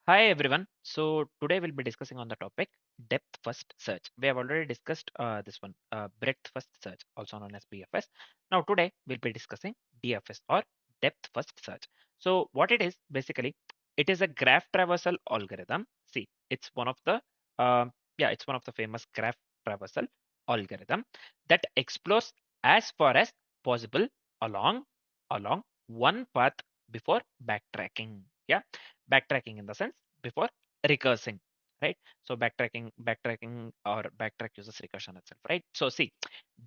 Hi everyone. So today we'll be discussing on the topic depth first search. We have already discussed this one, breadth first search, also known as BFS. Now today we'll be discussing DFS or depth first search. So what it is basically, it is a graph traversal algorithm. See, it's one of the it's one of the famous graph traversal algorithm that explores as far as possible along along one path before backtracking. Yeah, backtracking in the sense before recursing, right? So backtracking or backtrack uses recursion itself, right? So see,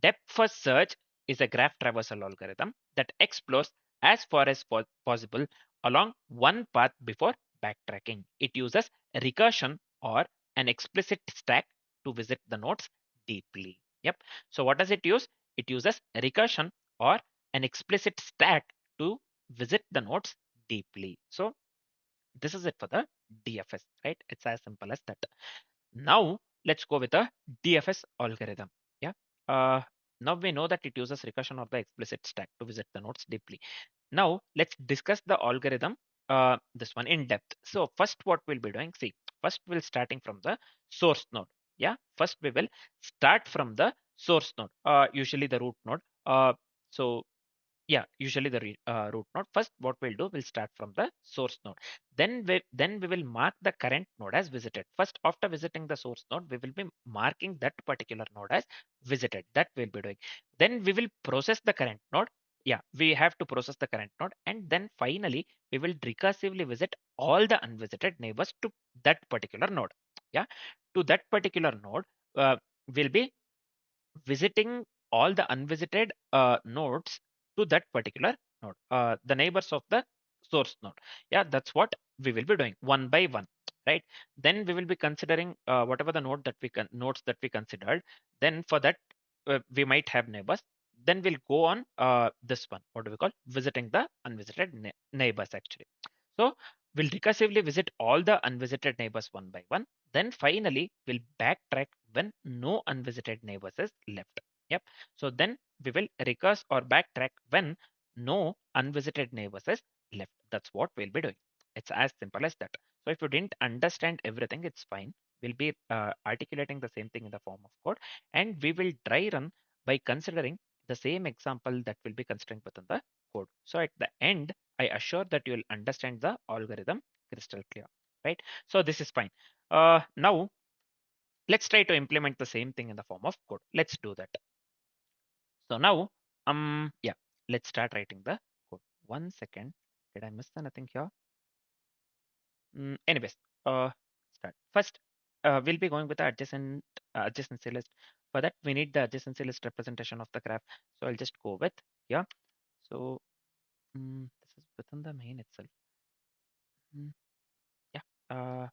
depth first search is a graph traversal algorithm that explores as far as possible along one path before backtracking. It uses recursion or an explicit stack to visit the nodes deeply. Yep. So what does it use? It uses recursion or an explicit stack to visit the nodes deeply. So this is it for the DFS, right? It's as simple as that. Now let's go with the DFS algorithm. Yeah. Uh, Now we know that it uses recursion of the explicit stack to visit the nodes deeply. Now let's discuss the algorithm, this one in depth. So first what we'll be doing, see, first we'll starting from the source node. Yeah. First we will start from the source node, usually the root node. So yeah, usually the root node. First what we'll do, we'll start from the source node, then we will mark the current node as visited. First, after visiting the source node, we will be marking that particular node as visited. That we'll be doing. Then we will process the current node. Yeah, we have to process the current node, and then finally we will recursively visit all the unvisited neighbors to that particular node. Yeah, to that particular node, we'll be visiting all the unvisited nodes to that particular node, the neighbors of the source node. Yeah, that's what we will be doing one by one, right? Then we will be considering whatever the nodes that we considered. Then for that, we might have neighbors. Then we'll go on this one. What do we call visiting the unvisited neighbors actually? So we'll recursively visit all the unvisited neighbors one by one. Then finally, we'll backtrack when no unvisited neighbors is left. Yep. So then we will recurse or backtrack when no unvisited neighbors is left. That's what we'll be doing. It's as simple as that. So if you didn't understand everything, it's fine. We'll be articulating the same thing in the form of code, and we will dry run by considering the same example that we'll be considering within the code. So at the end, I assure that you'll understand the algorithm crystal clear, right? So this is fine. Now let's try to implement the same thing in the form of code. Let's do that. So now, yeah, let's start writing the code. 1 second. Did I miss anything here? Anyways, start. First, we'll be going with the adjacency list. For that, we need the adjacency list representation of the graph. So I'll just go with here. So this is within the main itself. Mm, yeah,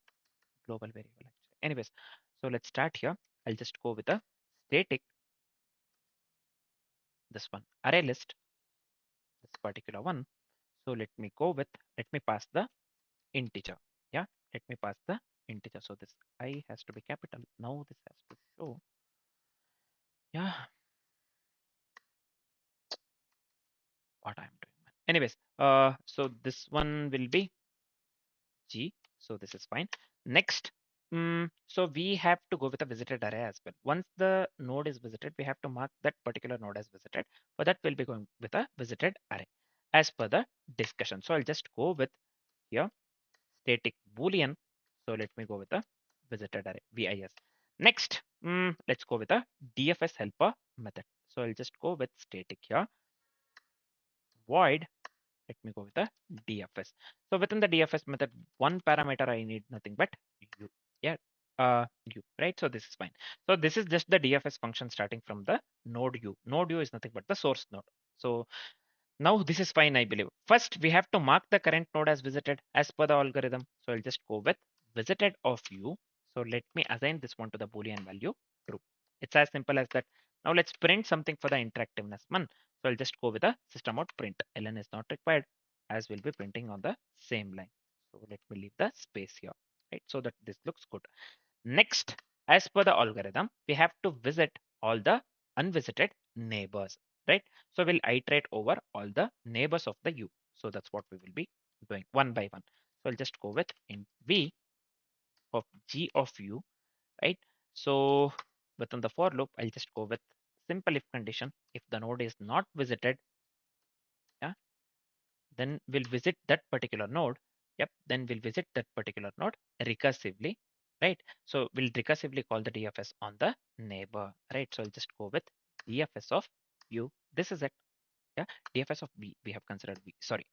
global variable actually. Anyways, so let's start here. I'll just go with a static, this one, array list, this particular one. So let me pass the integer. Yeah, let me pass the integer. So this I has to be capital. Now this has to show. Yeah, what I'm doing. Anyways, so this one will be G. So this is fine. Next, so we have to go with a visited array as well. Once the node is visited, we have to mark that particular node as visited. For that, we'll be going with a visited array as per the discussion. So I'll just go with here static boolean. So let me go with a visited array VIS. Next, let's go with a DFS helper method. So I'll just go with static here void. Let me go with the DFS. So within the DFS method, one parameter I need nothing but u. Yeah, u, right? So this is fine. So this is just the DFS function starting from the node u. Node u is nothing but the source node. So now this is fine, I believe. First, we have to mark the current node as visited as per the algorithm. So I'll just go with visited of u. So let me assign this one to the Boolean value true. It's as simple as that. Now let's print something for the interactiveness one. So I'll just go with a system out print. ln is not required as we'll be printing on the same line. So let me leave the space here, right? So that this looks good. Next, as per the algorithm, we have to visit all the unvisited neighbors, right? So we'll iterate over all the neighbors of the U. So that's what we will be doing one by one. So I'll just go with int v of g of u, right? So within the for loop, I'll just go with simple if condition. If the node is not visited, yeah, then we'll visit that particular node. Yep, then we'll visit that particular node recursively, right? So we'll recursively call the DFS on the neighbor, right? So I'll just go with DFS of u. This is it. Yeah, DFS of v. We have considered v. Sorry,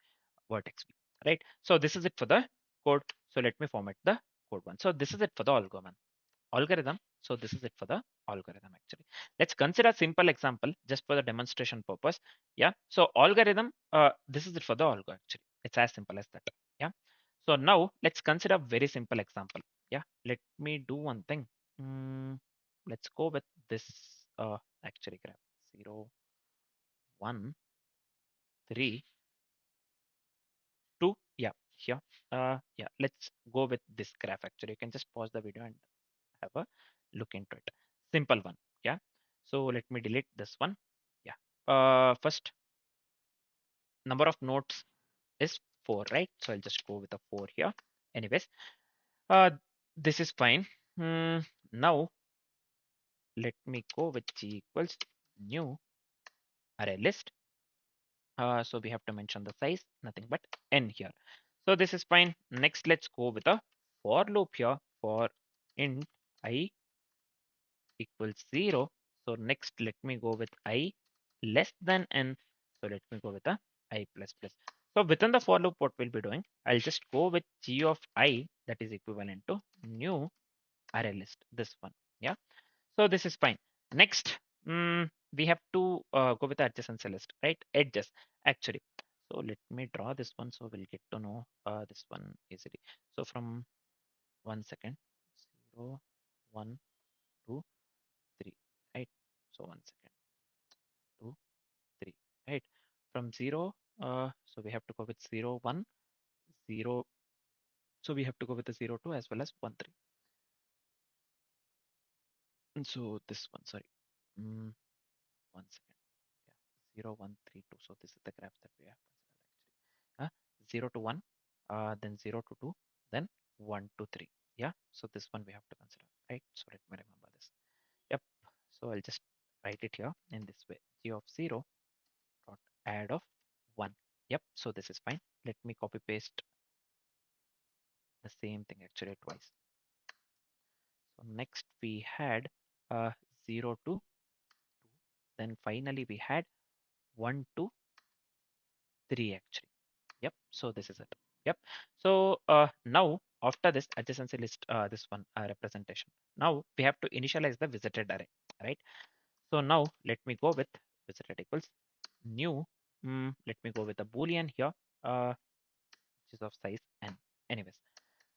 vertex v, right? So this is it for the code. So let me format the code one. So this is it for the algorithm. So this is it for the algorithm actually. Let's consider a simple example just for the demonstration purpose. Yeah. So algorithm, this is it for the algo actually. It's as simple as that. Yeah. So now let's consider a very simple example. Yeah. Let me do one thing. Let's go with this actually graph 0, 1, 3, 2. Yeah. Here. Yeah. Let's go with this graph actually. You can just pause the video and have a look into it. Simple one. Yeah. So let me delete this one. Yeah. First number of nodes is 4, right? So I'll just go with a 4 here. Anyways, uh, this is fine. Now let me go with g equals new array list. So we have to mention the size, nothing but n here. So this is fine. Next, let's go with a for loop here for int I equals 0. So next, let me go with I less than n. So let me go with a I plus plus. So within the for loop, what we'll be doing, I'll just go with g of I that is equivalent to new array list, this one. Yeah. So this is fine. Next, we have to go with the adjacency list, right? Edges actually. So let me draw this one so we'll get to know this one easily. So from 1 second, 0, 1, 2, 3, right? So 1 second, 2, 3, right? From 0, so we have to go with 0, 1, 0. So we have to go with the 0, 2 as well as 1, 3. And so this one, sorry, 1 second, yeah, 0, 1, 3, 2. So this is the graph that we have considered actually. 0 to 1, then 0 to 2, then 1 to 3. Yeah, so this one we have to consider, right? So let me remember this. Yep. So I'll just write it here in this way. G of 0 dot add of 1. Yep. So this is fine. Let me copy paste the same thing actually twice. So next we had 0 to 2. Then finally we had 1 to 3 actually. Yep. So this is it. Yep. So now after this adjacency list, this one representation. Now we have to initialize the visited array, right? So now let me go with visited equals new. Let me go with a boolean here, which is of size n. Anyways,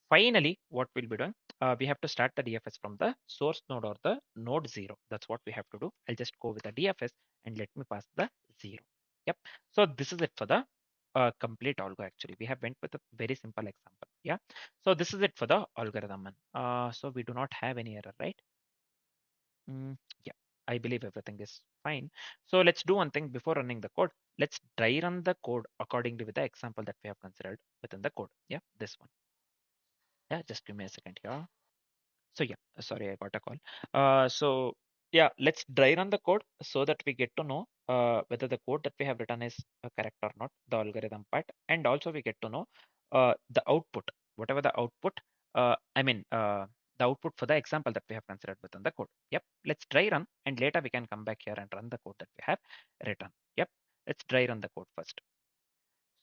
finally, what we'll be doing, we have to start the DFS from the source node or the node 0. That's what we have to do. I'll just go with the DFS and let me pass the 0. Yep. So this is it for the complete algo actually. We have went with a very simple example. Yeah. So this is it for the algorithm. So we do not have any error, right? Yeah. I believe everything is fine. So let's do one thing before running the code. Let's dry run the code accordingly with the example that we have considered within the code. Yeah, this one. Yeah, just give me a second here. So yeah, sorry, I got a call. So yeah, let's dry run the code so that we get to know whether the code that we have written is correct or not, the algorithm part, and also we get to know the output, whatever the output. I mean, the output for the example that we have considered within the code. Yep, let's dry run, and later we can come back here and run the code that we have written. Yep, let's dry run the code first.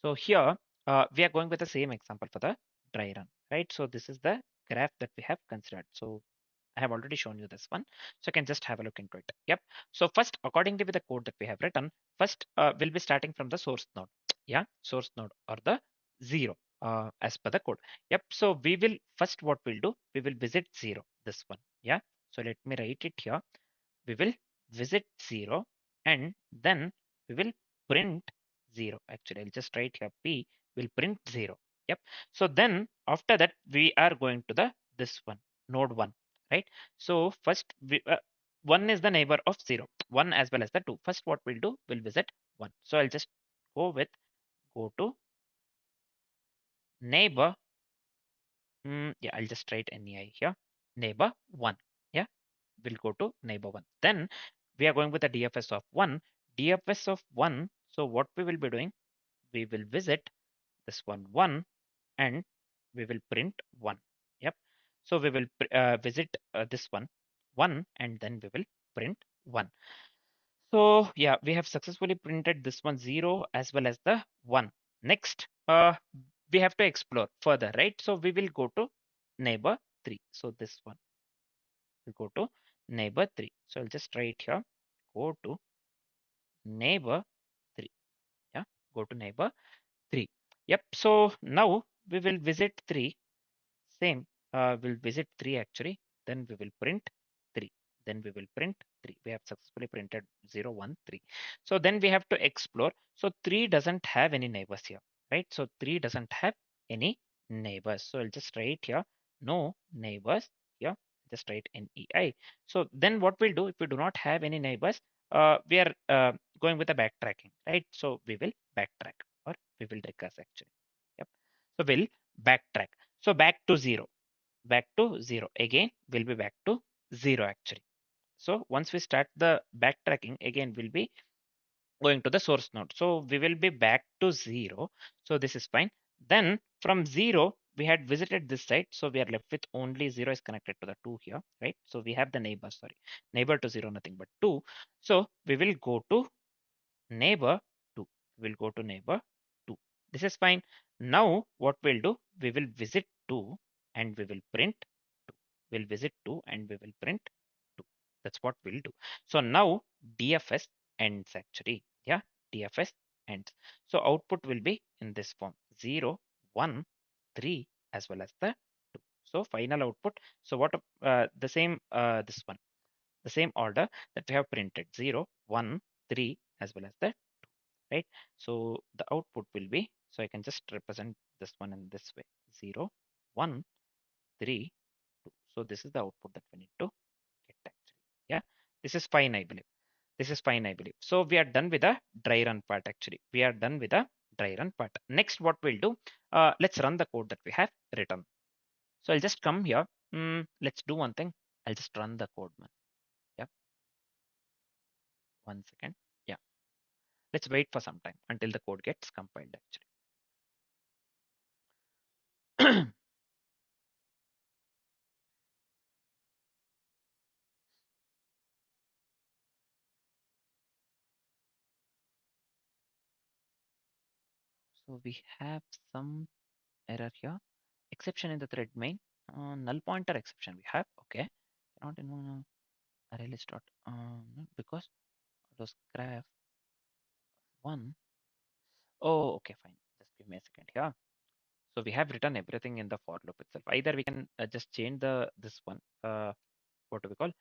So here we are going with the same example for the dry run, right? So this is the graph that we have considered. So I have already shown you this one. So you can just have a look into it. Yep. So first, accordingly with the code that we have written, first we'll be starting from the source node. Yeah, source node or the 0 as per the code. Yep. So we will first what we'll do, we will visit 0, this one. Yeah. So let me write it here. We will visit 0 and then we will print 0. Actually, I'll just write here P will print 0. Yep. So then after that, we are going to the this one, node 1, right? So first, 1 is the neighbor of 0, 1 as well as the 2. First, what we'll do, we'll visit 1. So I'll just go with go to neighbor Yeah, I'll just write NEI here. Neighbor 1. Yeah, we'll go to neighbor 1. Then we are going with the DFS of 1. DFS of 1. So what we will be doing, we will visit this one 1 and we will print 1. Yep. So we will visit this one 1 and then we will print 1. So yeah, we have successfully printed this one 0 as well as the 1. Next, we have to explore further, right? So we will go to neighbor 3. So this one will go to neighbor 3. So I'll just write here, go to neighbor 3. Yeah, go to neighbor 3. Yep. So now we will visit 3. Same. We'll visit 3 actually. Then we will print 3. Then we will print 3. We have successfully printed 0, 1, 3. So then we have to explore. So 3 doesn't have any neighbors here, right? So 3 doesn't have any neighbors. So I'll just write here, no neighbors here. Just write NEI. So then what we'll do if we do not have any neighbors, we are going with the backtracking, right? So we will backtrack or we will recurse actually. Yep. So we'll backtrack. So back to 0, back to 0. Again, we'll be back to 0 actually. So once we start the backtracking, again, we'll be going to the source node. So we will be back to 0. So this is fine. Then from 0, we had visited this site. So we are left with only 0 is connected to the 2 here, right? So we have the neighbor, sorry, neighbor to 0, nothing but 2. So we will go to neighbor 2. We'll go to neighbor 2. This is fine. Now what we'll do, we will visit 2 and we will print 2. We'll visit 2 and we will print 2. That's what we'll do. So now DFS ends actually. Yeah, DFS ends. So output will be in this form 0, 1, 3 as well as the 2. So final output. So what the same this one, the same order that we have printed 0, 1, 3 as well as the 2, right? So the output will be, so I can just represent this one in this way, 0, 1, 3, 2. So this is the output that we need to get actually. Yeah, this is fine, I believe. This is fine, I believe. So we are done with the dry run part actually. We are done with the dry run part. Next, what we'll do, let's run the code that we have written. So I'll just come here. Let's do one thing. I'll just run the code, man. Yeah, 1 second. Yeah. Let's wait for some time until the code gets compiled actually. So we have some error here. Exception in the thread main. Null pointer exception we have. Okay. Not in array list dot because those graph one. Oh, okay, fine. Just give me a second here. So we have written everything in the for loop itself. Either we can just change the this one. What do we call?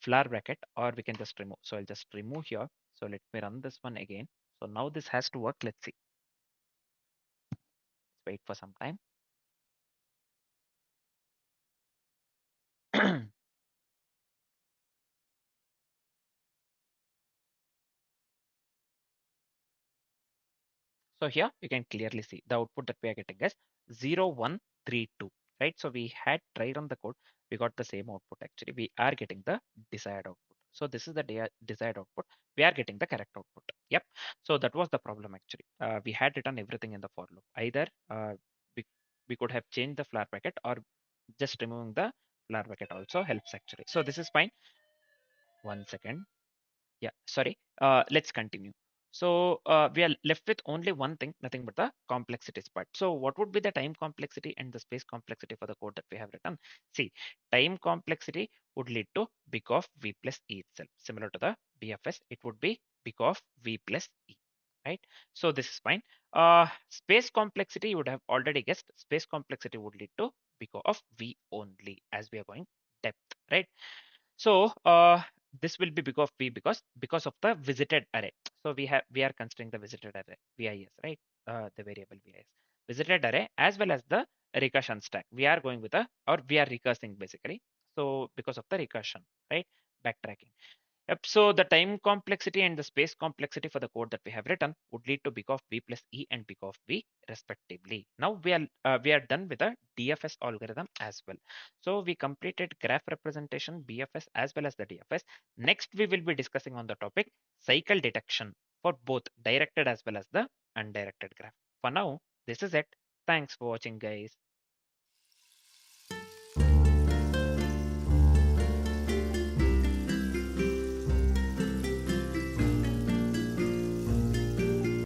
Flower bracket, or we can just remove. So I'll just remove here. So let me run this one again. So now this has to work. Let's see. Let's wait for some time. So here you can clearly see the output that we are getting is 0132, right? So we had tried on the code, we got the same output actually. We are getting the desired output. So this is the desired output. We are getting the correct output. Yep. So that was the problem actually. We had written everything in the for loop. Either we, we could have changed the flower bracket or just removing the flower bracket also helps actually. So this is fine. 1 second. Yeah, sorry. Let's continue. So we are left with only one thing, nothing but the complexities part. So what would be the time complexity and the space complexity for the code that we have written? See, time complexity would lead to big of v plus e itself. Similar to the BFS, it would be big of v plus e, right? So this is fine. Space complexity, you would have already guessed. Space complexity would lead to big of v only as we are going depth, right? So this will be because of the visited array. So we are considering the visited array VIS, right? The variable VIS visited array as well as the recursion stack. We are going with a or we are recursing basically. So because of the recursion, right? Backtracking. Yep. So the time complexity and the space complexity for the code that we have written would lead to big of b plus e and big of b respectively. Now we are done with the DFS algorithm as well. So we completed graph representation, BFS as well as the DFS. Next we will be discussing on the topic cycle detection for both directed as well as the undirected graph. For now, this is it. Thanks for watching, guys.